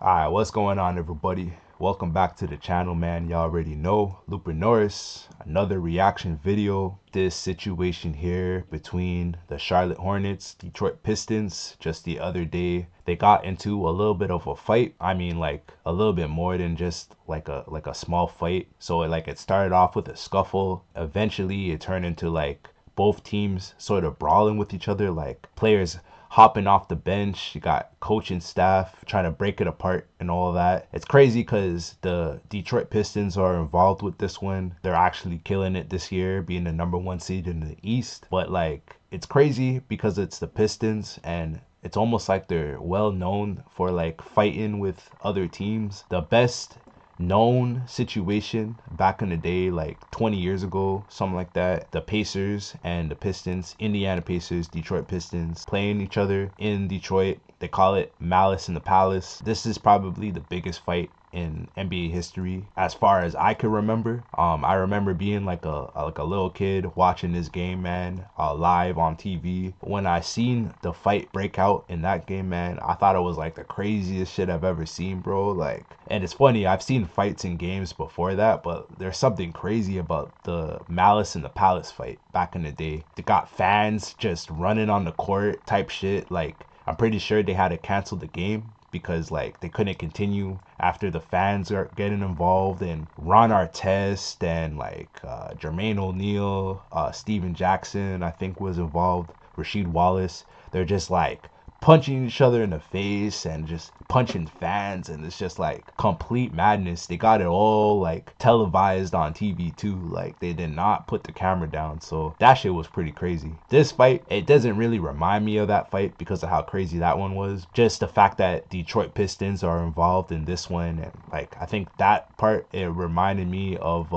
Alright, what's going on, everybody? Welcome back to the channel, man. Y'all already know, Norris, another reaction video. This situation here between the Charlotte Hornets, Detroit Pistons, just the other day, they got into a little bit of a fight. I mean, like a little bit more than just like a small fight. So it started off with a scuffle. Eventually it turned into like both teams sort of brawling with each other, like players hopping off the bench. You got coaching staff trying to break it apart and all of that. It's crazy because the Detroit Pistons are involved with this one. They're actually killing it this year, being the #1 seed in the East. But like, it's crazy because it's the Pistons, and it's almost like they're well known for like fighting with other teams. The best known situation back in the day, like 20 years ago, something like that, the Pacers and the Pistons, Indiana Pacers, Detroit Pistons, playing each other in Detroit. They call it Malice in the Palace. This is probably the biggest fight in NBA history as far as I could remember. I remember being like a little kid watching this game, man, live on TV. When I seen the fight break out in that game, man, I thought it was like the craziest shit I've ever seen, bro. Like, and it's funny, I've seen fights in games before that, but there's something crazy about the Malice in the Palace fight back in the day. They got fans just running on the court type shit. Like, I'm pretty sure they had to cancel the game because like they couldn't continue after the fans are getting involved. And Ron Artest and like Jermaine O'Neal, Steven Jackson, I think, was involved, Rasheed Wallace. They're just like punching each other in the face and just punching fans, and it's just like complete madness. They got it all like televised on TV too. Like, they did not put the camera down, so that shit was pretty crazy. This fight, it doesn't really remind me of that fight because of how crazy that one was. Just the fact that Detroit Pistons are involved in this one, and like I think that part, it reminded me of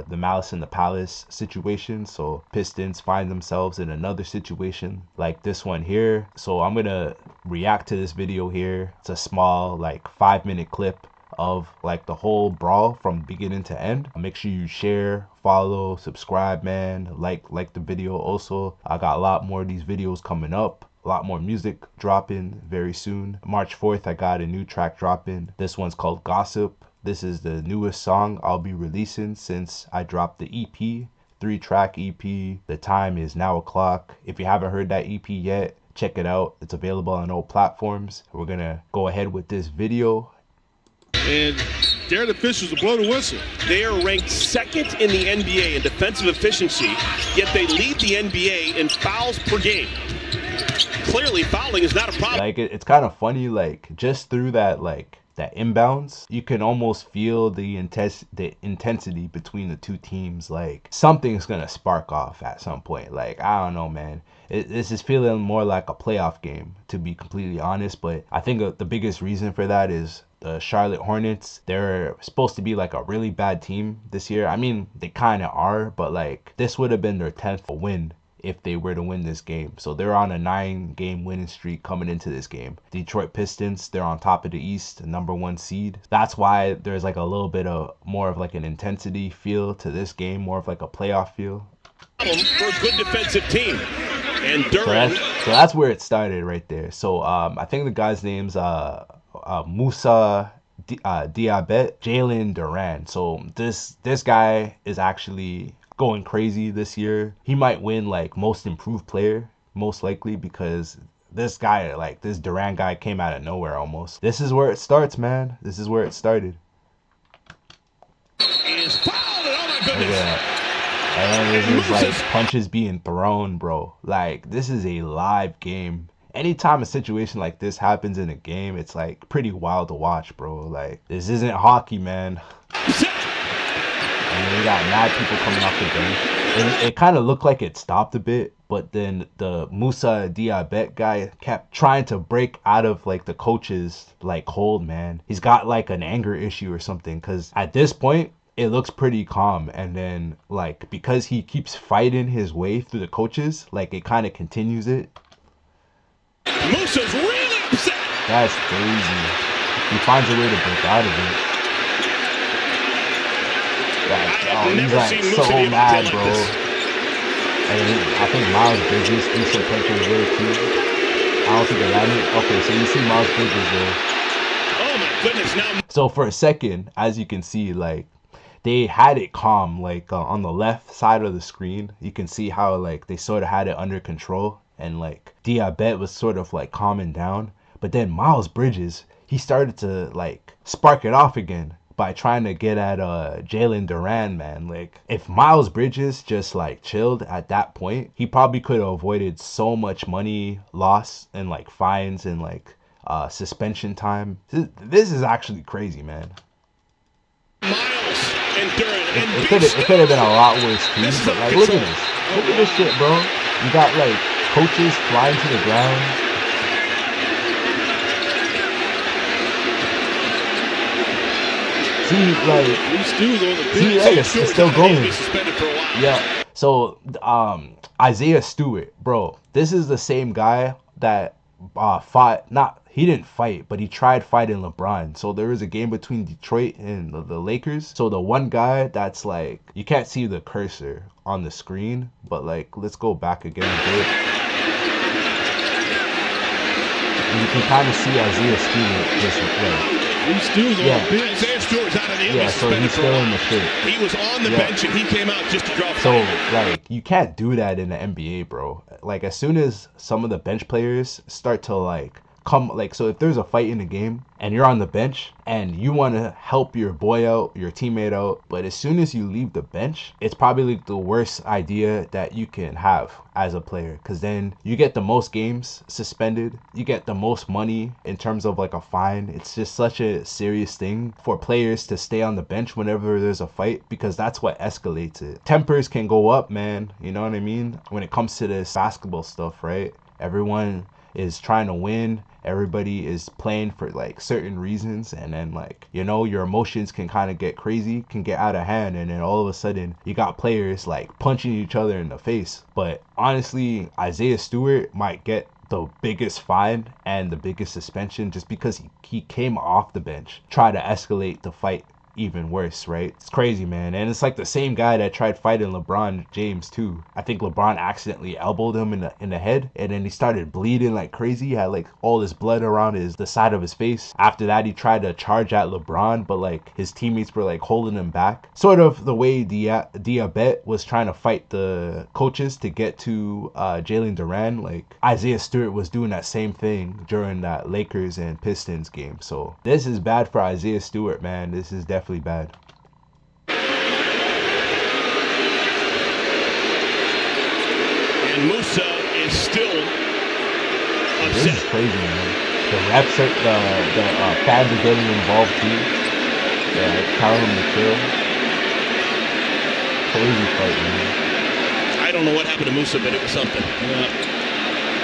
the Malice in the Palace situation. So Pistons find themselves in another situation like this one here. So I'm gonna react to this video here. It's a small like 5-minute clip of like the whole brawl from beginning to end. Make sure you share, follow, subscribe, man. Like the video. Also, I got a lot more of these videos coming up, a lot more music dropping very soon. March 4th I got a new track dropping. This one's called Gossip. This is the newest song I'll be releasing since I dropped the EP, 3-track EP. The time is now o'clock. If you haven't heard that EP yet, check it out. It's available on all platforms. We're gonna go ahead with this video. And dare the officials to blow the whistle. They are ranked second in the NBA in defensive efficiency, yet they lead the NBA in fouls per game. Clearly, fouling is not a problem. Like, it's kind of funny, like just through that that inbounds, you can almost feel the intensity between the two teams. Like, something's gonna spark off at some point. Like, I don't know, man. This is feeling more like a playoff game, to be completely honest. But I think the biggest reason for that is the Charlotte Hornets. They're supposed to be like a really bad team this year. I mean, they kind of are, but like, this would have been their 10th win if they were to win this game. So they're on a 9-game winning streak coming into this game. Detroit Pistons, they're on top of the East, the #1 seed. That's why there's like a little bit of more of like an intensity feel to this game, more of like a playoff feel. For a good defensive team. And so that's where it started right there. So I think the guy's name's Musa Diabet Jalen Duran. So this guy is actually going crazy this year. He might win like most improved player, most likely, because this guy, like this Duran guy, came out of nowhere almost. This is where it starts, man. This is where it started. Is fouled. Oh my goodness. And there's just like punches being thrown, bro. Like, this is a live game. Anytime a situation like this happens in a game, it's like pretty wild to watch, bro. Like, this isn't hockey, man. And we got mad people coming off the bench. It kind of looked like it stopped a bit, but then the Musa Diabet guy kept trying to break out of like the coach's like hold, man. He's got like an anger issue or something, because at this point it looks pretty calm, and then like because he keeps fighting his way through the coaches, like it kind of continues it. Musa's really upset. That's crazy. He finds a way to break out of it. Like, he's like so mad, bro. And I think Miles Bridges threw some punches there too. I don't think they landed. Okay, so you see Miles Bridges there. Oh my goodness, now. So for a second, as you can see, like, they had it calm, like on the left side of the screen. You can see how like they sort of had it under control, and like Diabet was sort of like calming down. But then Miles Bridges, he started to like spark it off again by trying to get at Jalen Duran, man. Like, if Miles Bridges just like chilled at that point, he probably could have avoided so much money loss and like fines and like suspension time. This is actually crazy, man. Miles and Duran. It could have been a lot worse too, but like, look at this. Look at this shit, bro. You got like coaches flying to the ground. See, like, it's still going. Yeah. So, Isaiah Stewart, bro, this is the same guy that he didn't fight, but he tried fighting LeBron. So there was a game between Detroit and the Lakers. So the one guy that's like, you can't see the cursor on the screen, but like, let's go back again a bit. And you can kind of see Isaiah Stewart just like, Isaiah Stewart's out of the so he's still in the shit. He was on the bench and he came out just to draw. So like, you can't do that in the NBA, bro. Like, as soon as some of the bench players start to like come, like, so if there's a fight in the game and you're on the bench and you want to help your boy out, your teammate out, but as soon as you leave the bench, it's probably like the worst idea that you can have as a player, because then you get the most games suspended, you get the most money in terms of like a fine. It's just such a serious thing for players to stay on the bench whenever there's a fight, because that's what escalates it. Tempers can go up, man, you know what I mean, when it comes to this basketball stuff, right? Everyone is trying to win, everybody is playing for like certain reasons, and then like, you know, your emotions can kind of get crazy, can get out of hand, and then all of a sudden you got players like punching each other in the face. But honestly, Isaiah Stewart might get the biggest fine and the biggest suspension just because he came off the bench, tried to escalate the fight even worse, right? It's crazy, man. And it's like the same guy that tried fighting LeBron James too. I think LeBron accidentally elbowed him in the head, and then he started bleeding like crazy. He had like all this blood around the side of his face. After that, he tried to charge at LeBron, but like his teammates were like holding him back, sort of the way Diabet was trying to fight the coaches to get to Jalen Duran. Like, Isaiah Stewart was doing that same thing during that Lakers and Pistons game. So this is bad for Isaiah Stewart, man. This is definitely bad. And Musa is still upset. This is crazy, man. The refs are, the fans are getting involved too. Yeah, telling them to chill. Crazy fight, man. I don't know what happened to Musa, but it was something.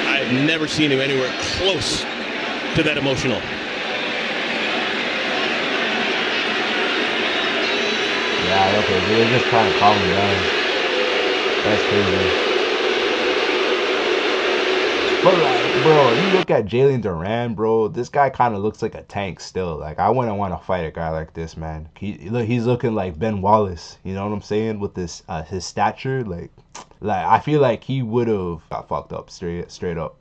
I've never seen him anywhere close to that emotional. Yeah, okay, they're just trying to calm him down. That's crazy. But like, bro, you look at Jalen Duran, bro, this guy kind of looks like a tank still. Like, I wouldn't want to fight a guy like this, man. He's looking like Ben Wallace, you know what I'm saying, with this his stature. Like I feel like he would have got fucked up straight up.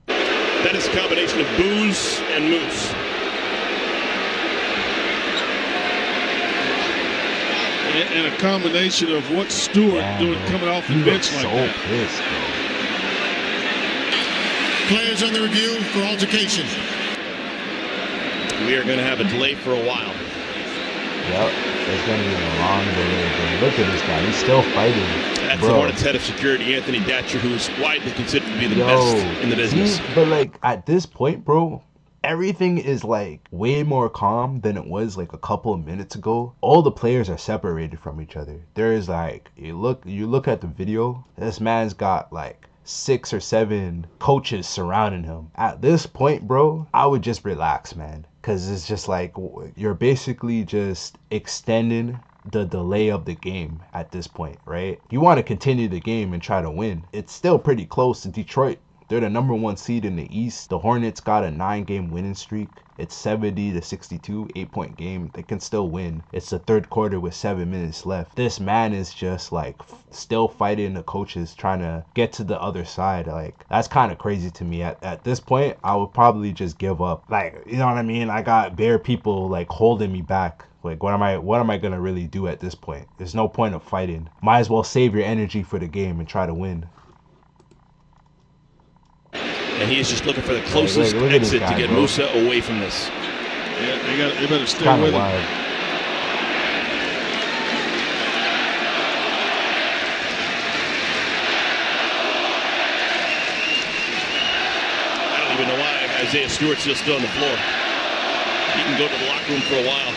That is a combination of booze and moose. And a combination of what Stewart doing coming off the bench like that. Pissed, bro. Players on the review for altercation. We are going to have a delay for a while. Yep, it's going to be a long delay, bro. Look at this guy. He's still fighting. That's bro. The Hornets head of security, Anthony Datcher, who is widely considered to be the best in the business. But like, at this point, bro, everything is like way more calm than it was like a couple of minutes ago. All the players are separated from each other. There is like, you look at the video, this man's got like 6 or 7 coaches surrounding him. At this point, bro, I would just relax, man, because it's just like, you're basically just extending the delay of the game at this point, right? You want to continue the game and try to win. It's still pretty close. Detroit They're the #1 seed in the East. The Hornets got a 9-game winning streak. It's 70-62, 8-point game. They can still win. It's the third quarter with 7 minutes left. This man is just like still fighting the coaches, trying to get to the other side. Like, that's kind of crazy to me. At this point, I would probably just give up. Like, you know what I mean? I got bare people like holding me back. Like, what am I gonna really do at this point? There's no point of fighting. Might as well save your energy for the game and try to win. And he is just looking for the closest exit to get Musa away from this. Yeah, they better stay Kinda with him. wild. I don't even know why Isaiah Stewart's still on the floor. He can go to the locker room for a while.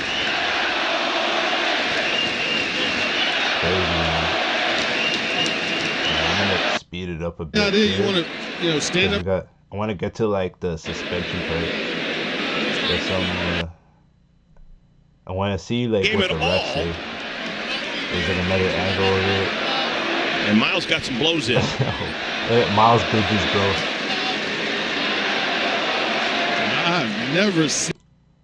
Crazy, man. I'm gonna speed it up a bit. Yeah, you want to, stand up. I want to get to like the suspension part. There's some. I want to see like what the refs say. There's like another angle of it. And Miles got some blows in. Look at Miles Bridges, bro. I've never seen.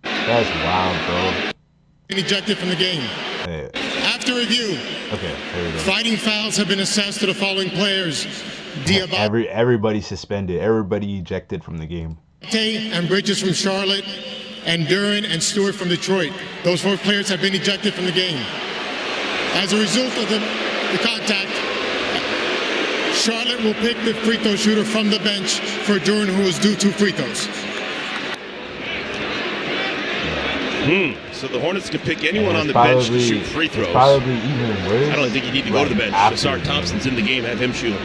That's wild, bro. Ejected from the game. Hey. After review, Okay, here we go. fighting fouls have been assessed to the following players: Diabate Everybody suspended. Everybody ejected from the game. and Bridges from Charlotte, and Duran and Stewart from Detroit. Those 4 players have been ejected from the game. As a result of the contact, Charlotte will pick the free throw shooter from the bench for Duran, who is due 2 free throws. So the Hornets can pick anyone on the bench to shoot free throws. Probably even worse. I don't think you need to go to the bench. Desart Thompson's in the game. Have him shoot.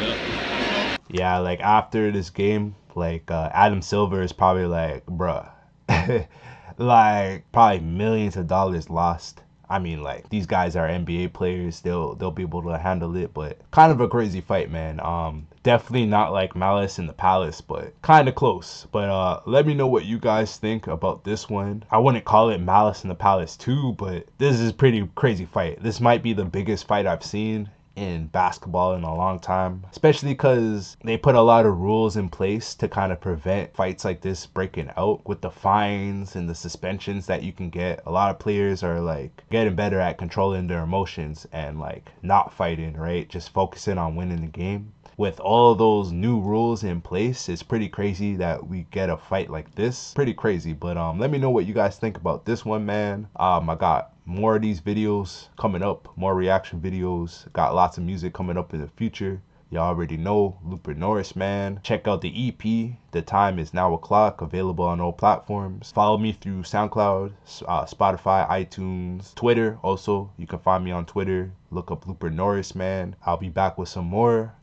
Yeah, like after this game, like Adam Silver is probably like, bruh, like probably millions of dollars lost. I mean, like, these guys are NBA players. They'll be able to handle it, but kind of a crazy fight, man. Definitely not like Malice in the Palace, but kind of close. But let me know what you guys think about this one. I wouldn't call it Malice in the Palace 2, but this is a pretty crazy fight. This might be the biggest fight I've seen in basketball in a long time, especially because they put a lot of rules in place to kind of prevent fights like this breaking out with the fines and the suspensions that you can get. A lot of players are like getting better at controlling their emotions and like not fighting, right? Just focusing on winning the game. With all of those new rules in place, it's pretty crazy that we get a fight like this. Pretty crazy. But let me know what you guys think about this one, man. I got more of these videos coming up, more reaction videos. Got lots of music coming up in the future. Y'all already know, Looper Norris, man. Check out the EP. The time is now o'clock. Available on all platforms. Follow me through SoundCloud, Spotify, iTunes, Twitter. Also, you can find me on Twitter. Look up Looper Norris, man. I'll be back with some more.